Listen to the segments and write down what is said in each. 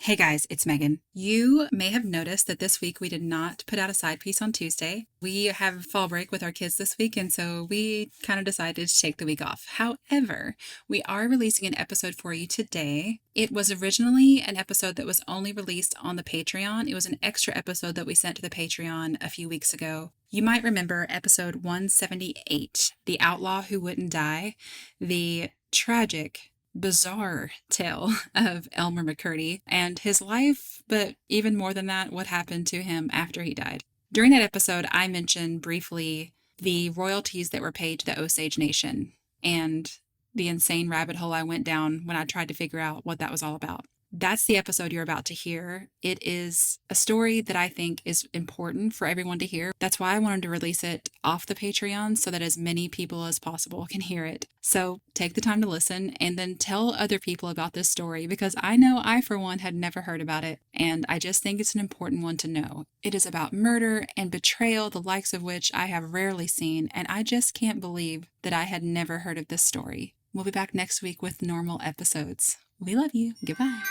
Hey guys, it's Megan. You may have noticed that this week we did not put out a side piece on Tuesday. We have fall break with our kids this week, and so we kind of decided to take the week off. However, we are releasing an episode for you today. It was originally an episode that was only released on the Patreon. It was an extra episode that we sent to the Patreon a few weeks ago. You might remember episode 178, The Outlaw Who Wouldn't Die, the tragic bizarre tale of Elmer McCurdy and his life, but even more than that, what happened to him after he died. During that episode, I mentioned briefly the royalties that were paid to the Osage Nation and the insane rabbit hole I went down when I tried to figure out what that was all about. That's the episode you're about to hear. It is a story that I think is important for everyone to hear. That's why I wanted to release it off the Patreon so that as many people as possible can hear it. So take the time to listen and then tell other people about this story, because I know I, for one, had never heard about it. And I just think it's an important one to know. It is about murder and betrayal, the likes of which I have rarely seen. And I just can't believe that I had never heard of this story. We'll be back next week with normal episodes. We love you. Goodbye.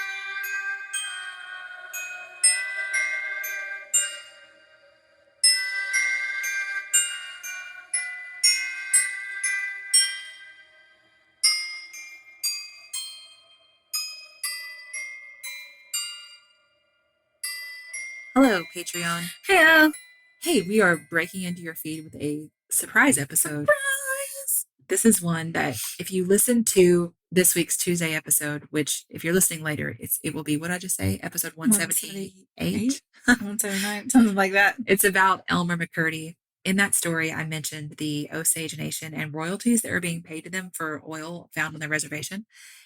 Hello, Patreon. Hey, Hey, we are breaking into your feed with a surprise episode. surprise! This is one that if you listen to this week's Tuesday episode, which if you're listening later, it will be, what did I just say? Episode 178? 179, something like that. It's about Elmer McCurdy. In that story, I mentioned the Osage Nation and royalties that were being paid to them for oil found on their reservation.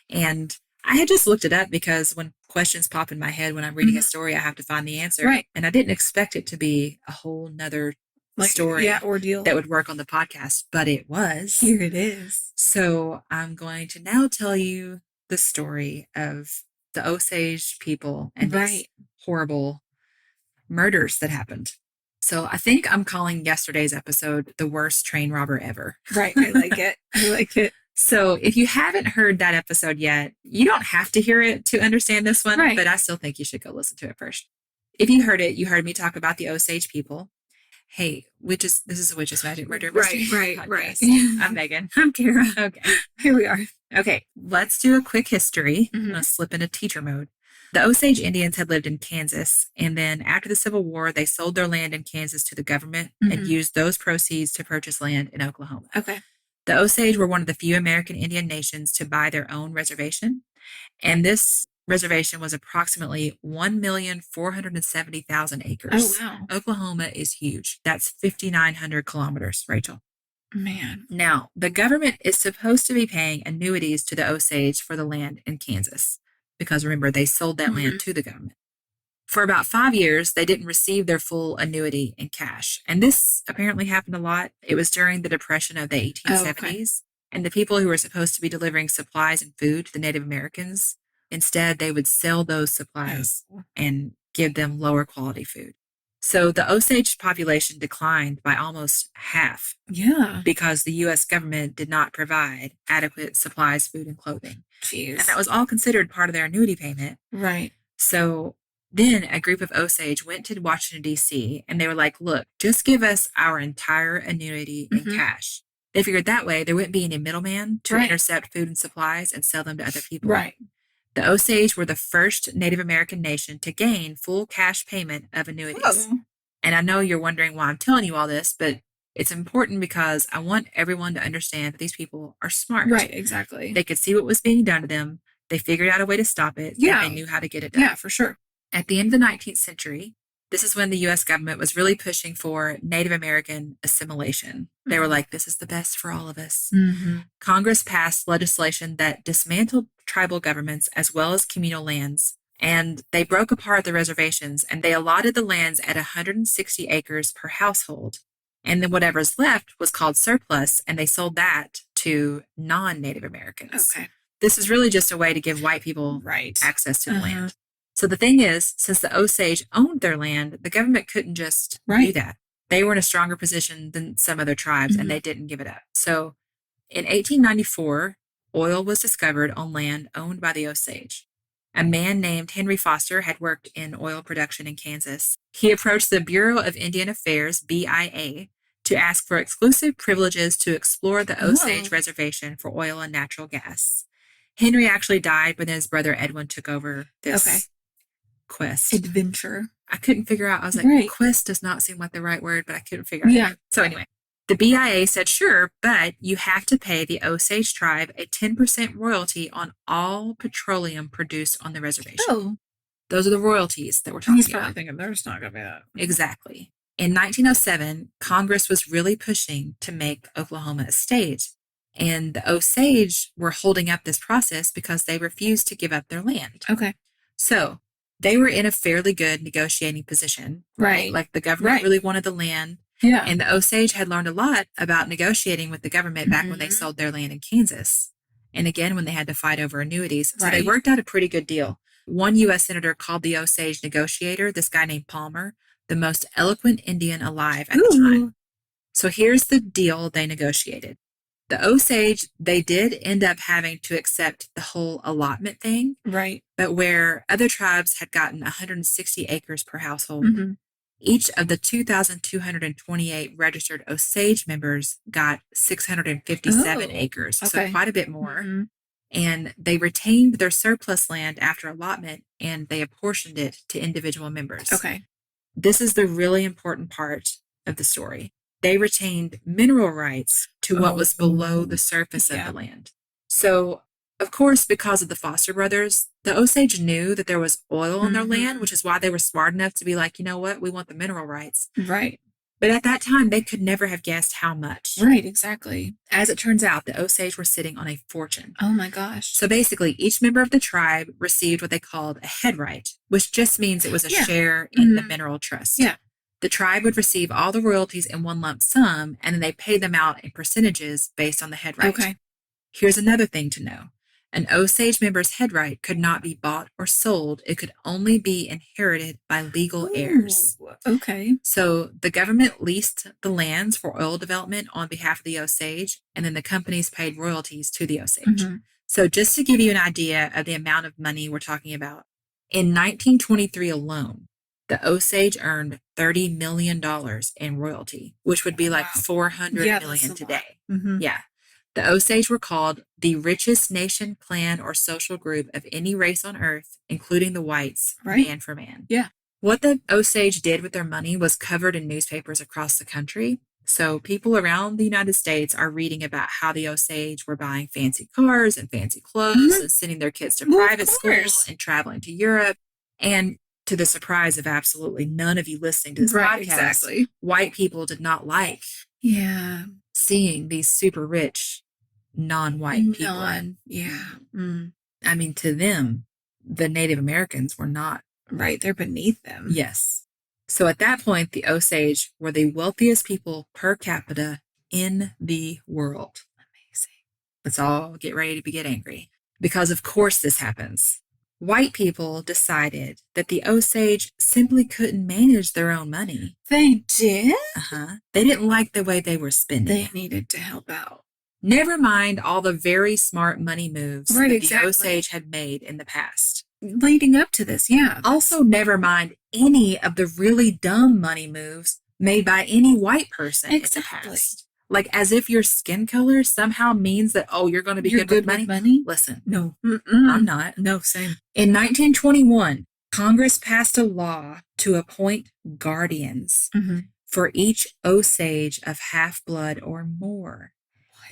And I had just looked it up because when questions pop in my head when I'm reading a story, I have to find the answer. Right. And I didn't expect it to be a whole nother story ordeal that would work on the podcast, but it was. Here it is. So I'm going to now tell you the story of the Osage people and these horrible murders that happened. So I think I'm calling yesterday's episode the worst train robber ever. Right. I like it. I like it. So if you haven't heard that episode yet, you don't have to hear it to understand this one, but I still think you should go listen to it first. If you heard it, you heard me talk about the Osage people. Hey, this is a Witch's Magic Murder Mystery Right. I'm Megan. I'm Kara. Okay. Here we are. Okay, let's do a quick history. I'm going to slip into teacher mode. The Osage Indians had lived in Kansas, and then after the Civil War, they sold their land in Kansas to the government and used those proceeds to purchase land in Oklahoma. Okay. The Osage were one of the few American Indian nations to buy their own reservation, and this reservation was approximately 1,470,000 acres. Oh, wow. Oklahoma is huge. That's 5,900 kilometers, Rachel. Man. Now, the government is supposed to be paying annuities to the Osage for the land in Kansas, because remember, they sold that land to the government. For about 5 years, they didn't receive their full annuity in cash. And this apparently happened a lot. It was during the Depression of the 1870s. And the people who were supposed to be delivering supplies and food to the Native Americans, instead, they would sell those supplies and give them lower quality food. So the Osage population declined by almost half. Yeah. Because the U.S. government did not provide adequate supplies, food, and clothing. Jeez. And that was all considered part of their annuity payment. Right. So then a group of Osage went to Washington, D.C., and they were like, look, just give us our entire annuity in cash. They figured that way there wouldn't be any middleman to intercept food and supplies and sell them to other people. Right. The Osage were the first Native American nation to gain full cash payment of annuities. Oh. And I know you're wondering why I'm telling you all this, but it's important because I want everyone to understand that these people are smart. Right, exactly. They could see what was being done to them. They figured out a way to stop it. Yeah. And they knew how to get it done. Yeah, for sure. At the end of the 19th century, this is when the U.S. government was really pushing for Native American assimilation. They were like, this is the best for all of us. Congress passed legislation that dismantled tribal governments as well as communal lands, and they broke apart the reservations, and they allotted the lands at 160 acres per household. And then whatever's left was called surplus, and they sold that to non-Native Americans. Okay. This is really just a way to give white people access to the land. So the thing is, since the Osage owned their land, the government couldn't just do that. They were in a stronger position than some other tribes, and they didn't give it up. So in 1894, oil was discovered on land owned by the Osage. a man named Henry Foster had worked in oil production in Kansas. He approached the Bureau of Indian Affairs, BIA, to ask for exclusive privileges to explore the Osage Reservation for oil and natural gas. Henry actually died, but then his brother Edwin took over this quest. Adventure. I couldn't figure out. I was like, Right. quest does not seem like the right word, but I couldn't figure it out. So anyway, the BIA said, sure, but you have to pay the Osage tribe a 10% royalty on all petroleum produced on the reservation. Oh. Those are the royalties that we're talking about. He's probably thinking there's not going to be that. Exactly. In 1907, Congress was really pushing to make Oklahoma a state, and the Osage were holding up this process because they refused to give up their land. Okay. So they were in a fairly good negotiating position. Right. Like the government really wanted the land. Yeah. And the Osage had learned a lot about negotiating with the government back when they sold their land in Kansas. And again, when they had to fight over annuities. So they worked out a pretty good deal. One U.S. senator called the Osage negotiator, this guy named Palmer, the most eloquent Indian alive at the time. So here's the deal they negotiated. The Osage, they did end up having to accept the whole allotment thing. Right. But where other tribes had gotten 160 acres per household, each of the 2,228 registered Osage members got 657 acres. So quite a bit more. And they retained their surplus land after allotment, and they apportioned it to individual members. Okay. This is the really important part of the story. They retained mineral rights to what was below the surface of the land. So, of course, because of the Foster brothers, the Osage knew that there was oil on their land, which is why they were smart enough to be like, you know what, we want the mineral rights. Right. But at that time, they could never have guessed how much. Right, exactly. As it turns out, the Osage were sitting on a fortune. Oh my gosh. So basically, each member of the tribe received what they called a head right, which just means it was a share in the mineral trust. Yeah. The tribe would receive all the royalties in one lump sum, and then they paid them out in percentages based on the head right. Okay. Here's another thing to know. An Osage member's head right could not be bought or sold. It could only be inherited by legal heirs. Okay. So the government leased the lands for oil development on behalf of the Osage, and then the companies paid royalties to the Osage. So just to give you an idea of the amount of money we're talking about, in 1923 alone, the Osage earned $30 million in royalty, which would be like $400 million today. Yeah. The Osage were called the richest nation, clan, or social group of any race on earth, including the whites, man for man. Yeah. What the Osage did with their money was covered in newspapers across the country. So people around the United States are reading about how the Osage were buying fancy cars and fancy clothes and sending their kids to private schools and traveling to Europe. And to the surprise of absolutely none of you listening to this podcast, white people did not like seeing these super rich non-white people. I mean, to them, the Native Americans were not. Right, they're beneath them. Yes. So at that point, the Osage were the wealthiest people per capita in the world. Amazing. Let's all get ready to get angry. Because of course this happens. White people decided that the Osage simply couldn't manage their own money. They did? They didn't like the way they were spending. They needed to help out. Never mind all the very smart money moves that the Osage had made in the past. Leading up to this, Also, never mind any of the really dumb money moves made by any white person in the past. Like as if your skin color somehow means that, oh, you're going to be good with money? Listen. No. I'm not. No, same. In 1921, Congress passed a law to appoint guardians for each Osage of half-blood or more.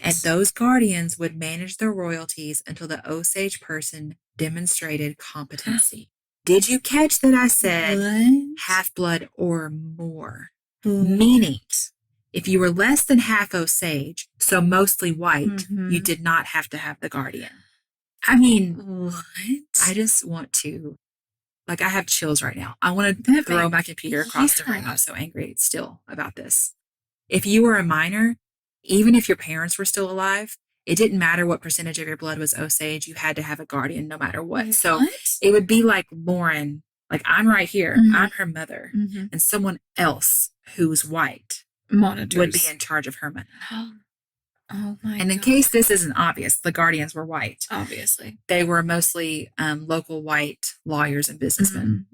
And those guardians would manage their royalties until the Osage person demonstrated competency. Did you catch that I said half-blood or more? Meaning, if you were less than half Osage, so mostly white, you did not have to have the guardian. I mean, what? I just want to, like, I have chills right now. I want to throw my computer across the room. I'm so angry still about this. If you were a minor, even if your parents were still alive, it didn't matter what percentage of your blood was Osage. You had to have a guardian no matter what. So it would be like Lauren, like I'm right here. I'm her mother. And someone else who's white would be in charge of her money. Oh my And in God. case this isn't obvious, the guardians were white. Obviously. They were mostly local white lawyers and businessmen.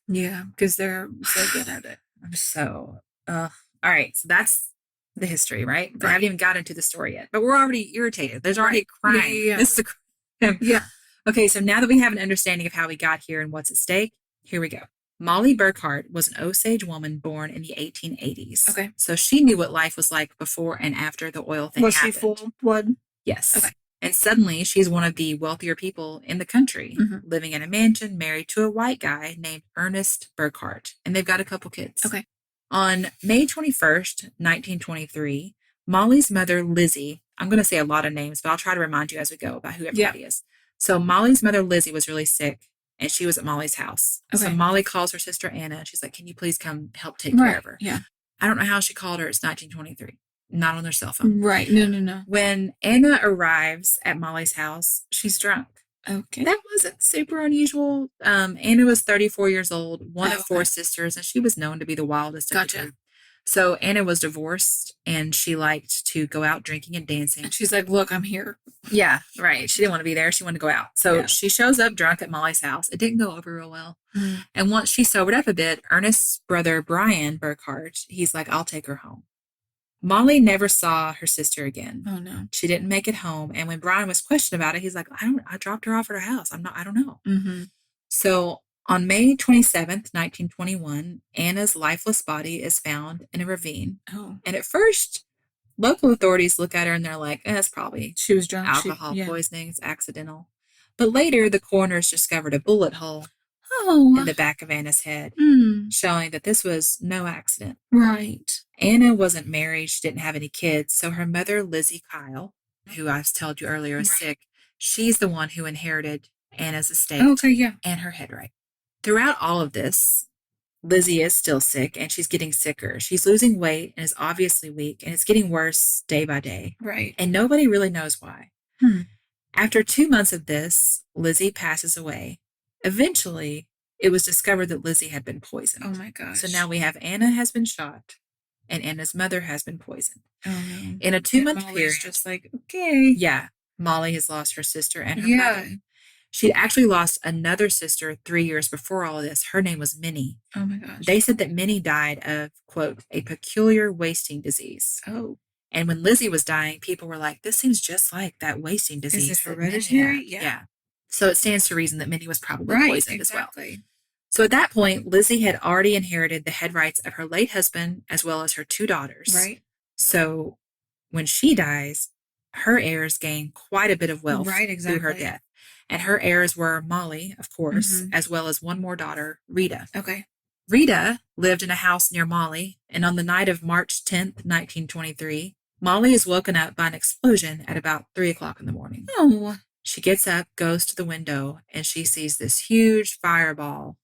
Yeah, because they're so good at it. I'm so, all right. So that's the history, right? I Right. haven't even got into the story yet, but we're already irritated. There's already a crime. Yeah. This is a crime. Yeah. Okay. So now that we have an understanding of how we got here and what's at stake, here we go. Molly Burkhart was an Osage woman born in the 1880s. Okay. So she knew what life was like before and after the oil thing Was happened. she full blood? Yes. Okay. And suddenly she's one of the wealthier people in the country, living in a mansion, married to a white guy named Ernest Burkhart. And they've got a couple kids. Okay. On May 21st, 1923, Molly's mother, Lizzie, I'm going to say a lot of names, but I'll try to remind you as we go about who everybody is. So Molly's mother, Lizzie, was really sick, and she was at Molly's house. Okay. So Molly calls her sister, Anna. She's like, can you please come help take care of her? Yeah. I don't know how she called her. It's 1923. Not on their cell phone. Right. No. When Anna arrives at Molly's house, she's drunk. Okay. That wasn't super unusual. Anna was 34 years old, one of four sisters, and she was known to be the wildest of the group. So Anna was divorced, and she liked to go out drinking and dancing. And she's like, look, I'm here. Yeah, right. She didn't want to be there. She wanted to go out. So she shows up drunk at Molly's house. It didn't go over real well. And once she sobered up a bit, Ernest's brother, Brian Burkhart, he's like, I'll take her home. Molly never saw her sister again. Oh no. She didn't make it home. And when Brian was questioned about it, he's like, I dropped her off at her house. I don't know. So on May 27th, 1921, Anna's lifeless body is found in a ravine. Oh. And at first, local authorities look at her and they're like, it's probably she was drunk. Alcohol poisoning. It's accidental. But later, the coroners discovered a bullet hole in the back of Anna's head, showing that this was no accident. Right. Anna wasn't married. She didn't have any kids. So her mother, Lizzie Kyle, who I've told you earlier is sick, she's the one who inherited Anna's estate and her head right. Throughout all of this, Lizzie is still sick and she's getting sicker. She's losing weight and is obviously weak, and it's getting worse day by day. Right. And nobody really knows why. After 2 months of this, Lizzie passes away. Eventually, it was discovered that Lizzie had been poisoned. Oh my gosh. So now we have Anna has been shot and Anna's mother has been poisoned. Oh no. In a 2-month period. Just like, okay. Yeah. Molly has lost her sister and her brother. She'd actually lost another sister 3 years before all of this. Her name was Minnie. Oh my gosh. They said that Minnie died of, quote, a peculiar wasting disease. Oh. And when Lizzie was dying, people were like, this seems just like that wasting disease. Is it hereditary? Yeah. So it stands to reason that Minnie was probably poisoned as well. Exactly. So at that point, Lizzie had already inherited the head rights of her late husband as well as her 2 daughters. Right. So when she dies, her heirs gain quite a bit of wealth through her death. And her heirs were Molly, of course, as well as one more daughter, Rita. Okay. Rita lived in a house near Molly, and on the night of March 10th, 1923, Molly is woken up by an explosion at about 3 o'clock in the morning. Oh. She gets up, goes to the window, and she sees this huge fireball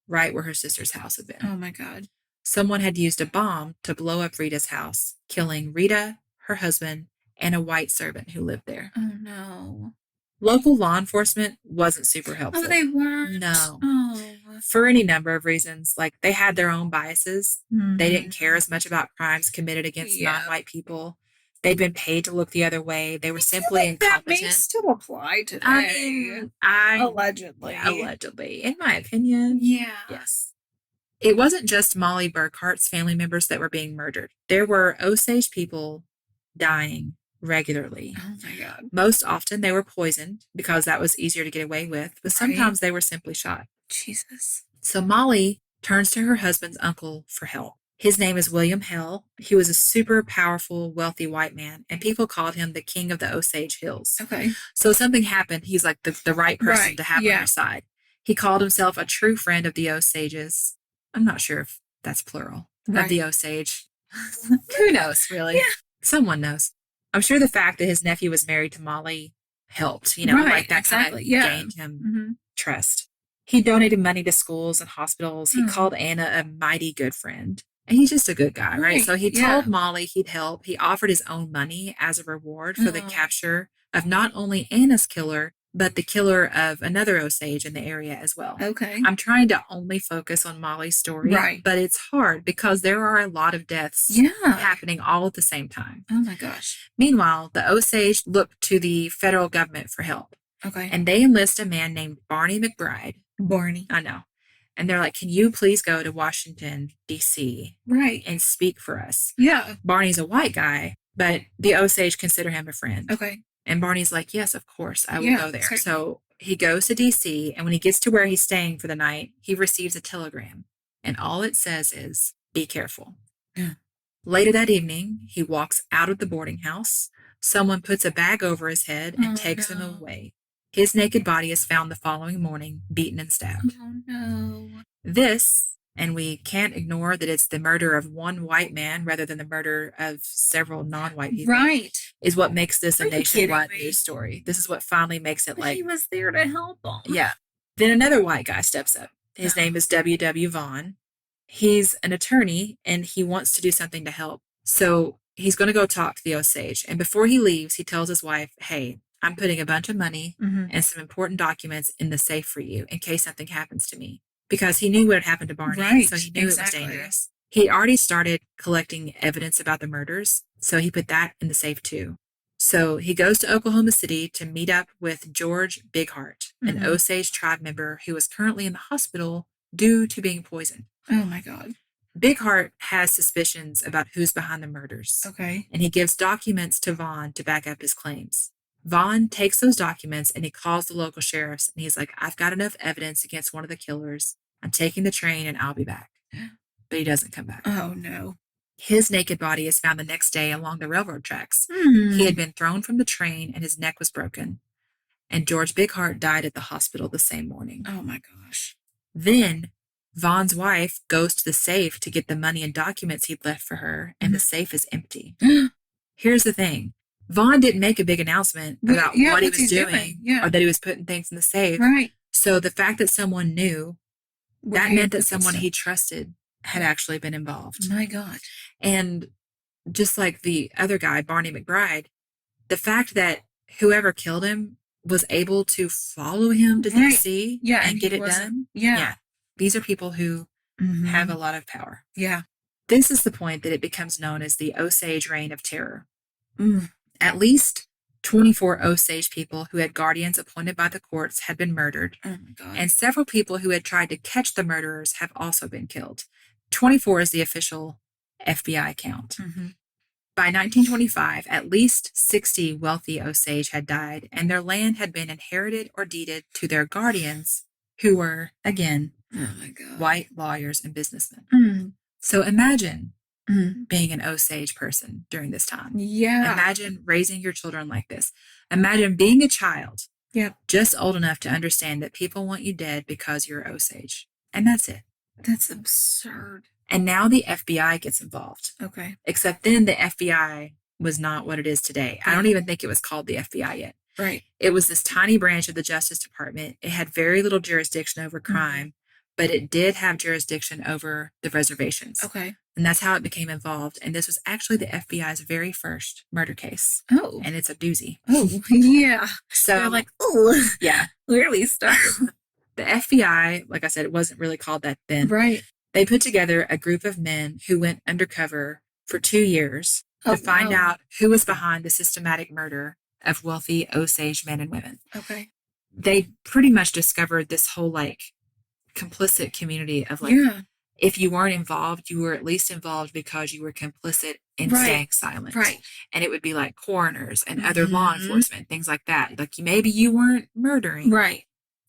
right where her sister's house had been. Oh my God. Someone had used a bomb to blow up Rita's house, killing Rita, her husband, and a white servant who lived there. Oh no. Local law enforcement wasn't super helpful. Oh, they weren't? No. Oh. For any number of reasons. Like, they had their own biases. They didn't care as much about crimes committed against non-white people. They'd been paid to look the other way. They were simply incompetent. That may still apply today. Allegedly. Yeah, allegedly. In my opinion. Yeah. Yes. It wasn't just Molly Burkhart's family members that were being murdered. There were Osage people dying regularly. Oh my God. Most often they were poisoned because that was easier to get away with, but sometimes they were simply shot. Jesus. So Molly turns to her husband's uncle for help. His name is William Hell. He was a super powerful, wealthy white man, and people called him the king of the Osage Hills. Okay. So something happened. He's like the right person to have on your side. He called himself a true friend of the Osages. I'm not sure if that's plural, of the Osage. Who knows, really? Yeah. Someone knows. I'm sure the fact that his nephew was married to Molly helped, like that kind of gained him trust. He donated money to schools and hospitals. He called Anna a mighty good friend. And he's just a good guy, right? So he told Molly he'd help. He offered his own money as a reward for the capture of not only Anna's killer, but the killer of another Osage in the area as well. Okay. I'm trying to only focus on Molly's story, Right. but it's hard because there are a lot of deaths Yeah. happening all at the same time. Oh my gosh. Meanwhile, the Osage look to the federal government for help, Okay. and they enlist a man named Barney McBride. Barney. I know. And they're like, can you please go to Washington, D.C. Right. and speak for us? Yeah. Barney's a white guy, but the Osage consider him a friend. Okay. And Barney's like, yes, of course, I will Yeah, go there. certainly. So he goes to D.C., and when he gets to where he's staying for the night, he receives a telegram. And all it says is, be careful. Yeah. Later that evening, he walks out of the boarding house. Someone puts a bag over his head and takes him away. His naked body is found the following morning, beaten and stabbed. Oh no. This, and we can't ignore that it's the murder of one white man rather than the murder of several non-white people. Right. Is what makes this Are a you nationwide kidding me? news story. This is what finally makes it But like, he was there to help them. yeah. Then another white guy steps up. His name is W.W. Vaughn. He's an attorney and he wants to do something to help. So he's going to go talk to the Osage. And before he leaves, he tells his wife, hey, I'm putting a bunch of money and some important documents in the safe for you in case something happens to me. Because he knew what had happened to Barney. Right, So he knew exactly. it was dangerous. He already started collecting evidence about the murders. So he put that in the safe too. So he goes to Oklahoma City to meet up with George Bigheart, an Osage tribe member who is currently in the hospital due to being poisoned. Oh my God. Bigheart has suspicions about who's behind the murders. Okay. And he gives documents to Vaughn to back up his claims. Vaughn takes those documents and he calls the local sheriffs and he's like, I've got enough evidence against one of the killers. I'm taking the train and I'll be back. But he doesn't come back. Oh no. His naked body is found the next day along the railroad tracks. Hmm. He had been thrown from the train and his neck was broken. And George Bigheart died at the hospital the same morning. Oh my gosh. Then Vaughn's wife goes to the safe to get the money and documents he'd left for her, and the safe is empty. Here's the thing. Vaughn didn't make a big announcement about what he was doing or that he was putting things in the safe. Right. So the fact that someone knew, Where that he meant that put the someone stuff. he trusted had actually been involved. My God. And just like the other guy, Barney McBride, the fact that whoever killed him was able to follow him to Right. DC Yeah, and and get he it wasn't- done. Yeah. These are people who have a lot of power. Yeah. This is the point that it becomes known as the Osage Reign of Terror. Mm. At least 24 Osage people who had guardians appointed by the courts had been murdered, Oh my God. and several people who had tried to catch the murderers have also been killed. 24 is the official FBI count. By 1925, at least 60 wealthy Osage had died, and their land had been inherited or deeded to their guardians, who were, again, Oh my God. white lawyers and businessmen. Mm. So imagine Mm. being an Osage person during this time. Yeah. Imagine raising your children like this. Imagine being a child, Yep. just old enough to understand that people want you dead because you're Osage. And that's it. That's absurd. And now the FBI gets involved. Okay. Except then the FBI was not what it is today. I don't even think it was called the FBI yet. Right. It was this tiny branch of the Justice Department. It had very little jurisdiction over crime, but it did have jurisdiction over the reservations. Okay. And that's how it became involved. And this was actually the FBI's very first murder case. Oh. And it's a doozy. Oh, yeah. So, They're like, oh, yeah, clearly stuck. the FBI, like I said, it wasn't really called that then. Right. They put together a group of men who went undercover for 2 years to find out who was behind the systematic murder of wealthy Osage men and women. Okay. They pretty much discovered this whole like complicit community of like, Yeah. if you weren't involved, you were at least involved because you were complicit in Right. staying silent. Right. And it would be like coroners and other law enforcement, things like that. Like maybe you weren't murdering. Right.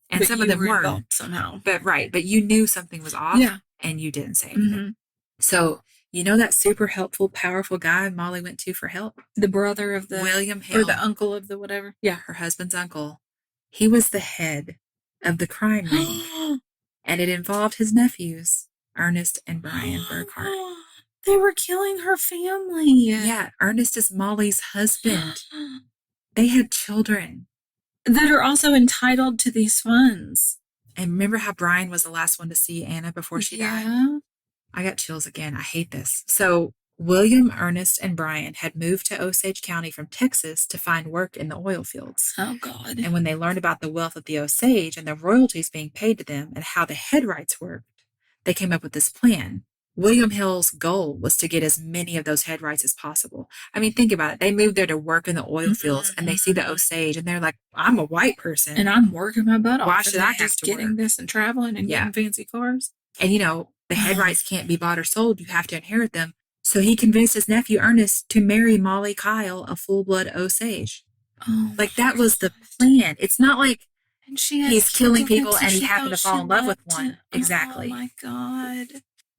And But some of you them were weren't. involved somehow. But you knew something was off Yeah. and you didn't say anything. So, you know that super helpful, powerful guy Molly went to for help? The brother of the William Hill. or the uncle of the whatever. Yeah, her husband's uncle. He was the head of the crime ring. And it involved his nephews, Ernest and Brian Burkhart. They were killing her family. Yeah, Ernest is Molly's husband. They had children. That are also entitled to these funds. And remember how Brian was the last one to see Anna before she died? Yeah. I got chills again. I hate this. So William, Ernest, and Brian had moved to Osage County from Texas to find work in the oil fields. Oh, God. And when they learned about the wealth of the Osage and the royalties being paid to them and how the head rights worked, they came up with this plan. William Hill's goal was to get as many of those head rights as possible. I mean, think about it. They moved there to work in the oil fields and they see the Osage and they're like, I'm a white person. And I'm working my butt off. Why should I have just to getting work? this and traveling and getting fancy cars? And, the head rights can't be bought or sold. You have to inherit them. So he convinced his nephew Ernest to marry Molly Kyle, a full-blood Osage. Oh, like that was the plan. It's not like and she he's killing people and he she happened to thought fall in love with loved one. him. Exactly. Oh, my God.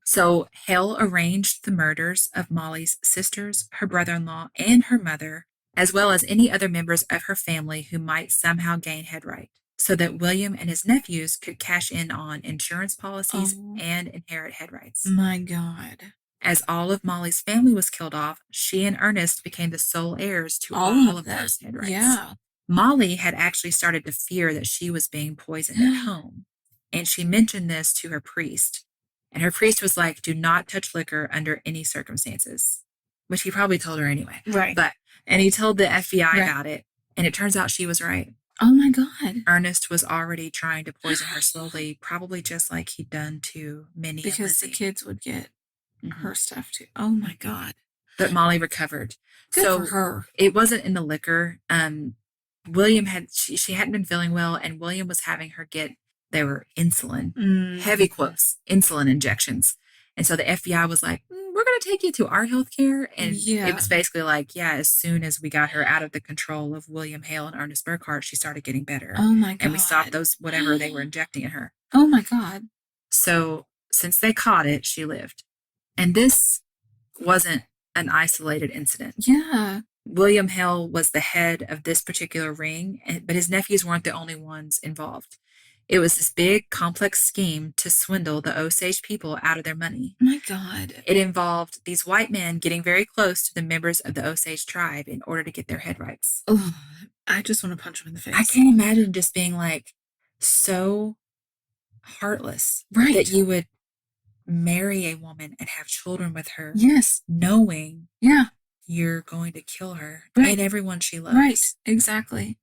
So Hale arranged the murders of Molly's sisters, her brother-in-law, and her mother, as well as any other members of her family who might somehow gain head right, so that William and his nephews could cash in on insurance policies and inherit head rights. My God. As all of Molly's family was killed off, she and Ernest became the sole heirs to all of those head rights. Yeah. Molly had actually started to fear that she was being poisoned at home, and she mentioned this to her priest. And her priest was like, do not touch liquor under any circumstances, which he probably told her anyway. Right. And he told the FBI about it, and it turns out she was right. Oh, my God. Ernest was already trying to poison her slowly, probably just like he'd done to Minnie and because Lizzie. the kids would get her stuff too. Oh, my God. But Molly recovered. Good for her. It wasn't in the liquor. William she hadn't been feeling well, and William was having her get, they were insulin, heavy quotes, insulin injections. And so the FBI was like, we're going to take you to our healthcare. And it was basically like, as soon as we got her out of the control of William Hale and Ernest Burkhart, she started getting better. Oh, my God. And we stopped those, whatever they were injecting in her. Oh, my God. So since they caught it, she lived. And this wasn't an isolated incident. Yeah. William Hale was the head of this particular ring, but his nephews weren't the only ones involved. It was this big, complex scheme to swindle the Osage people out of their money. My God. It involved these white men getting very close to the members of the Osage tribe in order to get their head rights. Oh, I just want to punch him in the face. I can't imagine just being like so heartless that you would marry a woman and have children with her. Yes. Knowing you're going to kill her and everyone she loves. Right. Exactly.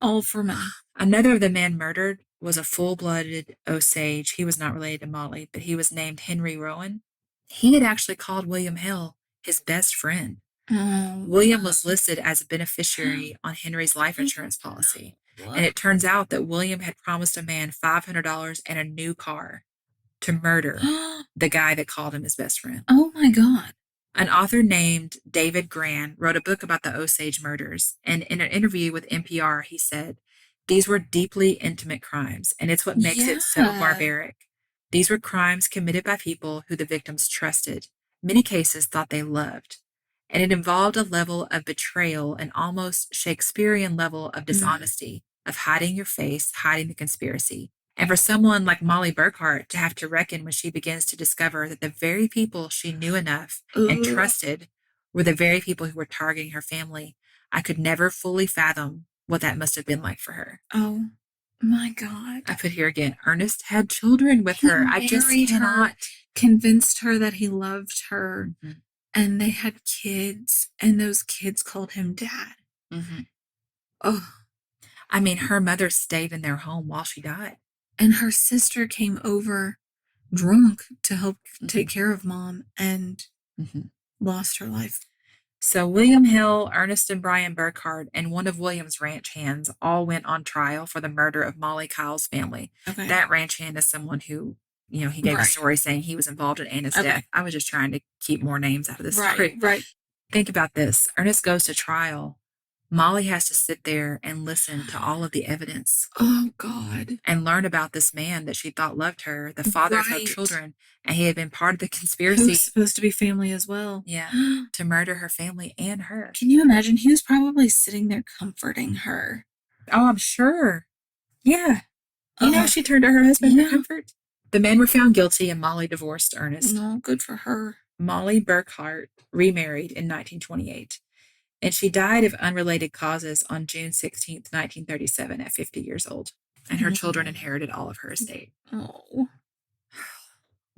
All for money. Another of the men murdered was a full-blooded Osage. He was not related to Molly, but he was named Henry Rowan. He had actually called William Hill his best friend. William was listed as a beneficiary on Henry's life insurance policy. And it turns out that William had promised a man $500 and a new car to murder the guy that called him his best friend. Oh, my God. An author named David Gran wrote a book about the Osage murders, and in an interview with NPR, he said, these were deeply intimate crimes, and it's what makes it so barbaric. These were crimes committed by people who the victims trusted, many cases thought they loved, and it involved a level of betrayal, an almost Shakespearean level of dishonesty, of hiding your face, hiding the conspiracy. And for someone like Molly Burkhart to have to reckon when she begins to discover that the very people she knew enough and trusted were the very people who were targeting her family, I could never fully fathom what that must have been like for her. Oh, my God. I put here again, Ernest had children with her. I just cannot. Convinced her that he loved her, and they had kids, and those kids called him Dad. Oh. I mean, her mother stayed in their home while she died. And her sister came over drunk to help take care of Mom and lost her life. So William Hill, Ernest and Brian Burkhart, and one of William's ranch hands all went on trial for the murder of Molly Kyle's family. Okay. That ranch hand is someone who, he gave a story saying he was involved in Anna's death. I was just trying to keep more names out of this story. Right. Think about this. Ernest goes to trial. Molly has to sit there and listen to all of the evidence. Oh, God. And learn about this man that she thought loved her, the father of her children, and he had been part of the conspiracy. Who's supposed to be family as well. Yeah, to murder her family and her. Can you imagine? He was probably sitting there comforting her. Oh, I'm sure. Yeah. She turned to her husband for comfort. The men were found guilty and Molly divorced Ernest. No, good for her. Molly Burkhart remarried in 1928. And she died of unrelated causes on June 16th, 1937, at 50 years old. And her children inherited all of her estate. Oh.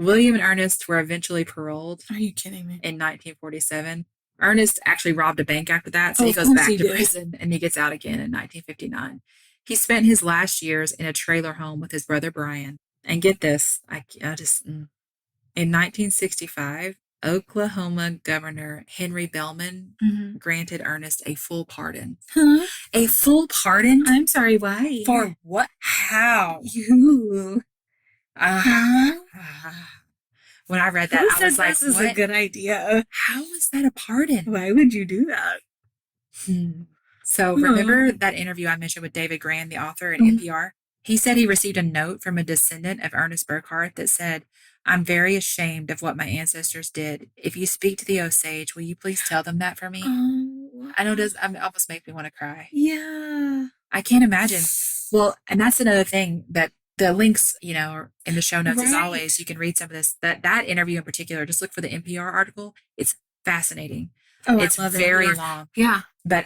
William and Ernest were eventually paroled Are you kidding me? in 1947. Ernest actually robbed a bank after that, so Oh, he of goes course back he to did. prison and he gets out again in 1959. He spent his last years in a trailer home with his brother Brian. And get this, in 1965, Oklahoma Governor Henry Bellman granted Ernest a full pardon. Huh? A full pardon? I'm sorry, why? For what? How? You. Uh, when I read that, Who I said was like, this is what? a good idea? How is that a pardon? Why would you do that? So remember that interview I mentioned with David Grand, the author at NPR? He said he received a note from a descendant of Ernest Burkhart that said, I'm very ashamed of what my ancestors did. If you speak to the Osage, will you please tell them that for me? Oh. I know it almost make me want to cry. Yeah. I can't imagine. Well, and that's another thing that the links, you know, are in the show notes as always. You can read some of this. That interview in particular, just look for the NPR article. It's fascinating. Oh, it's I love very it. long. Yeah. But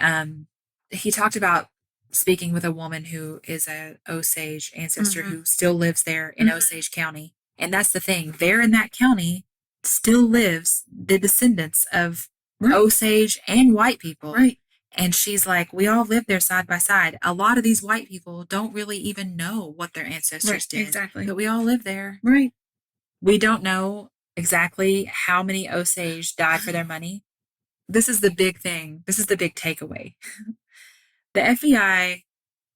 he talked about speaking with a woman who is a Osage ancestor who still lives there in Osage County. And that's the thing. There in that county still lives the descendants of Osage and white people. Right. And she's like, we all live there side by side. A lot of these white people don't really even know what their ancestors did. Exactly. But we all live there. Right. We don't know exactly how many Osage died for their money. This is the big thing. This is the big takeaway. The FBI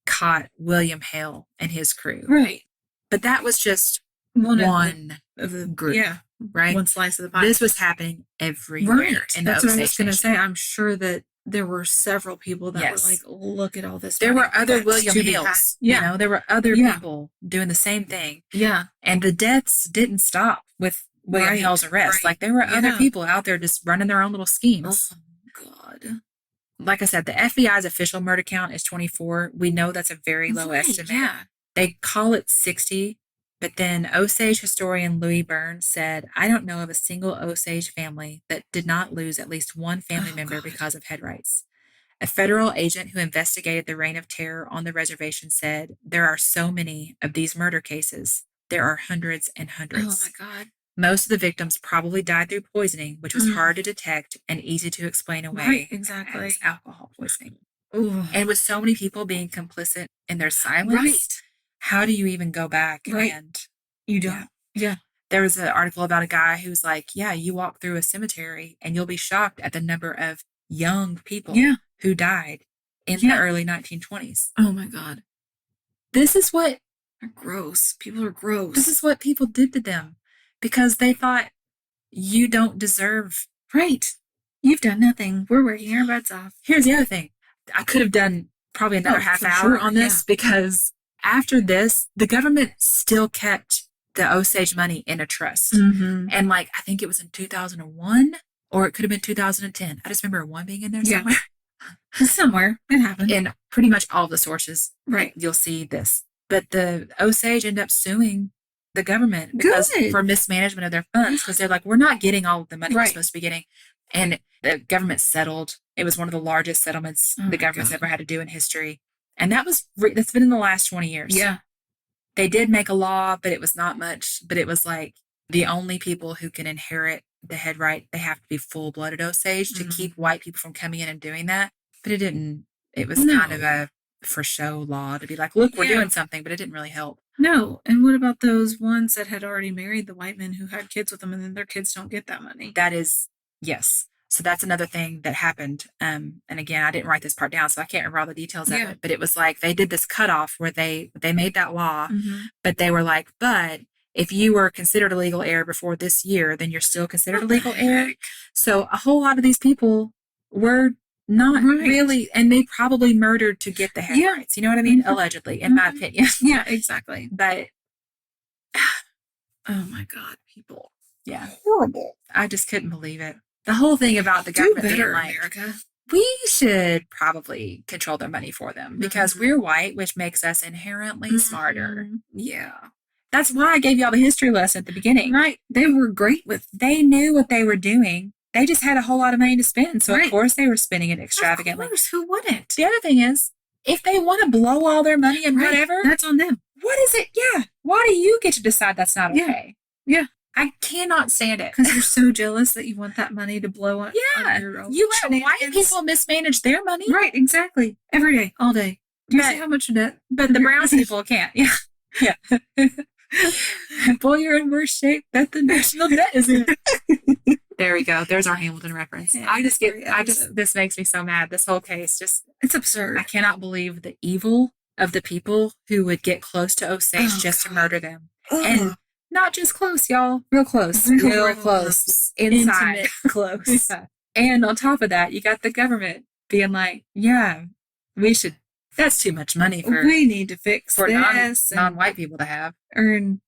caught William Hale and his crew. Right. But that was just one of the group. Yeah. Right? One slice of the pie. This was happening everywhere. Right. In the That's what I Osage was going to Nation. say. I'm sure that there were several people that Yes. were like, look at all this. There money were other that's William to be Hales. had. You Yeah. know, there were other Yeah. people doing the same thing. Yeah. And the deaths didn't stop with William Right. Hale's arrest. Right. Like there were other Yeah. people out there just running their own little schemes. Oh, God. Like I said, the FBI's official murder count is 24. We know that's a very low Right. estimate. Yeah. They call it 60, but then Osage historian Louis Burns said, I don't know of a single Osage family that did not lose at least one family member God. because of head rights. A federal agent who investigated the reign of terror on the reservation said, there are so many of these murder cases. There are hundreds and hundreds. Oh, my God. Most of the victims probably died through poisoning, which was hard to detect and easy to explain away. Right. Exactly. As alcohol poisoning. Ooh. And with so many people being complicit in their silence, Right. how do you even go back? Right. And You don't. Yeah. there was an article about a guy who's like, yeah, you walk through a cemetery and you'll be shocked at the number of young people Yeah. who died in the early 1920s. Oh, my God. This is what They're gross. People are gross. this is what people did to them because they thought you don't deserve. right. You've done nothing. We're working our butts off. Here's the other thing. I could have done probably another half for hour sure, on this because after this, the government still kept the Osage money in a trust. Mm-hmm. And like, I think it was in 2001 or it could have been 2010. I just remember one being in there Yeah. somewhere. Somewhere. It happened. In pretty much all of the sources, Right. you'll see this. But the Osage end up suing the government because Good. for mismanagement of their funds because they're like, we're not getting all of the money we're Right. supposed to be getting. And the government settled. It was one of the largest settlements Oh my the government's God. ever had to do in history. And that's been in the last 20 years. Yeah. They did make a law, but it was not much. But it was like the only people who can inherit the head right, they have to be full-blooded Osage to keep white people from coming in and doing that. But it didn't. It was kind of a for show law to be like, look, we're doing something, but it didn't really help. No. And what about those ones that had already married the white men who had kids with them and then their kids don't get that money? That is, yes. So that's another thing that happened. And again, I didn't write this part down, so I can't remember all the details of it. But it was like they did this cutoff where they made that law, but they were like, but if you were considered a legal heir before this year, then you're still considered a legal heir. So a whole lot of these people were not really, and they probably murdered to get the head rights. You know what I mean? Allegedly, in my opinion. Yeah, exactly. But oh my God, people. yeah, Horrible. I just couldn't believe it. The whole thing about the Do government being better, like, America. we should probably control their money for them because we're white, which makes us inherently smarter. Yeah. That's why I gave y'all the history lesson at the beginning. Right. They were great with. They knew what they were doing. They just had a whole lot of money to spend. So, Right. of course, they were spending it extravagantly. Of course, who wouldn't? The other thing is, if they want to blow all their money and Right. whatever, That's on them. what is it? Yeah. Why do you get to decide that's not Yeah. okay? Yeah. I cannot stand it. Because you're so jealous that you want that money to blow on, Yeah, on your own. you let white shenanigans. people mismanage their money. Right, exactly. Every day, all day. Do you But- see how much debt? But the brown people can't. Yeah. Yeah. Boy, you're in worse shape that the national debt is in. There we go. There's our Hamilton reference. Yeah, This makes me so mad. This whole case it's absurd. I cannot believe the evil of the people who would get close to Osage just to murder them. And not just close, y'all. Real close. Real close. Inside. Intimate close. Yeah. And on top of that, you got the government being like, yeah, that's too much money We need to fix for this and non-white people to have. earn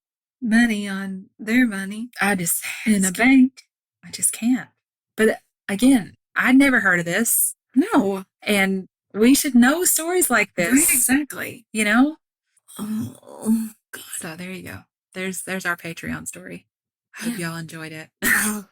money on their money I just in a bank. I just can't. But again, I'd never heard of this. No. And we should know stories like this. Right, exactly. You know? Oh, So there you go. There's our Patreon story. Hope y'all enjoyed it.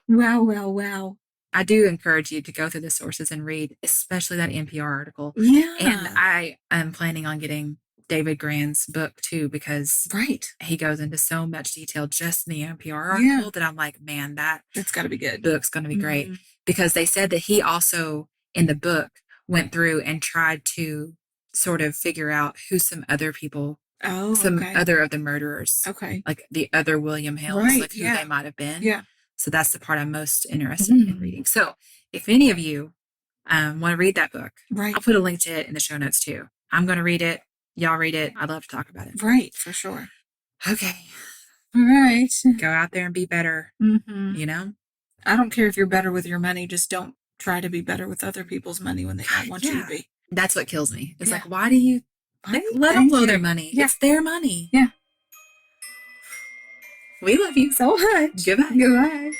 Wow. I do encourage you to go through the sources and read, especially that NPR article. Yeah. And I am planning on getting David Grand's book too, because right. he goes into so much detail just in the NPR article that I'm like, man, That's got to be good. book's going to be great. Because they said that he also, in the book, went through and tried to sort of figure out who some other people, other of the murderers, like the other William Hills, like who they might have been. Yeah. So that's the part I'm most interested in reading. So if any of you want to read that book, I'll put a link to it in the show notes too. I'm going to read it. Y'all read it. I'd love to talk about it. Right, for sure. Okay. All right. Go out there and be better. You know? I don't care if you're better with your money. Just don't try to be better with other people's money when they don't want you to be. That's what kills me. It's like, why do you let them Thank blow you. their money? Yeah. It's their money. Yeah. We love you so much. Goodbye. Goodbye.